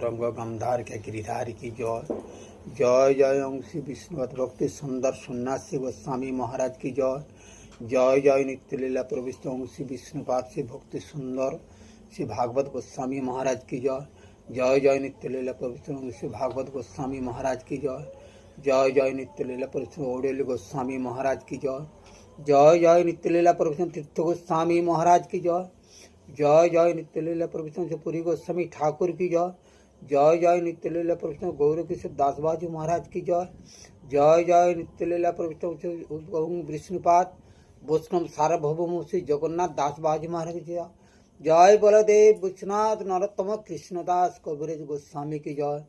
गौरंग गंधार के गिरिधारी की जय। जय जय ओं श्री विष्णुपद भक्ति सुंदर सन्यासी गोस्वामी महाराज की जय। जय जय नित्य लीला प्रविष्ट ओं श्री विष्णुपाद श्री भक्ति सुंदर श्री भागवत गोस्वामी महाराज की जय। जय जय नित्य लीला प्रविष्ट ओं श्री भागवत गोस्वामी महाराज की जय। जय जय नित्य लीला प्रविष्ट ओडेल गोस्वामी महाराज की जय। जय जय नित्य लीला प्रविष्ट तीर्थ गोस्वामी महाराज की जय। जय जय नित्य लीला प्रविष्ट से पुरी गोस्वामी ठाकुर की जय। जय जय नित्य लीला प्रविष्ट गौर किशोर दासबाजू महाराज की जय। जय जय नित्य लीला प्रविष्ट विष्णुपाद वैष्णव सार्वभौम श्री जगन्नाथ दासबाजू महाराज की जय। जय बलदेव विश्वनाथ नरोत्तम कृष्णदास कविराज गोस्वामी की जय।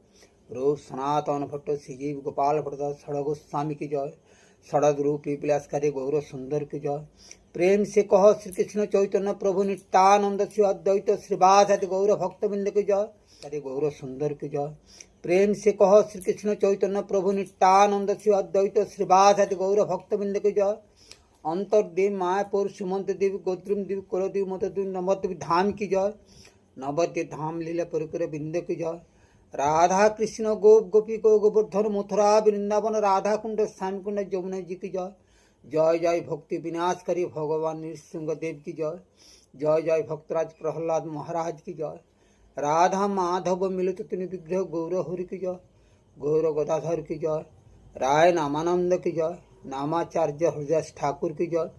रूप सनातन भट्ट श्रीजीव गोपाल भट्ट षड़ गोस्वामी की जय। षड़द रूपी विलासकारी गौर सुंदर की जय। प्रेम से कहो श्री कृष्ण चैतन्य प्रभु नित्यानंद श्री अद्वैत श्रीवासादि गौर भक्तबिंद की जय। हरे गौर सुंदर की जय। प्रेम से कहो श्री कृष्ण चैतन्य प्रभु नित्यानंद श्री अद्वैत श्रीवासादि गौर भक्तबिंद की जय। अंतर्देव मायापुर सुमंत देवी गोत्रिम देवी कुलदेव मतदेव नवद्वीप धाम की जय। नवद्वीप धाम लीला परिकर बिंद की जय। राधा कृष्ण गोप गोपी को गोवर्धन मथुरा वृंदावन राधा कुंड श्याम कुंड यमुना जी की जय। जय जय भक्ति विनाशकारी भगवान नृसिंह देव की जय। जय जय भक्तराज प्रहलाद महाराज की जय। राधा माधव मिलित तीन विग्रह गौर हरि की जय। गौर गदाधर की जय। राय नामानंद की जय। नामाचार्य हरदास ठाकुर की जय।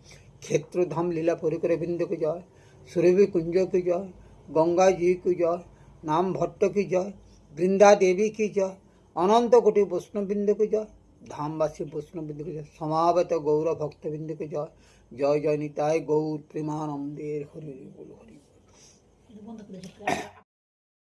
क्षेत्रधाम लीला परिकर बिंद की जय। सुरभि कुंज की जय। गंगा जी की जय। नाम भट्ट की जय। वृंदा देवी की जय। अनंत कोटि वैष्णवबिंद की जय। धामवासी वैष्णवबिंद की जय। समावेत गौर भक्तबिंद की जय। जय जय निताय गौर प्रेमानंदे हरि बोल हरि।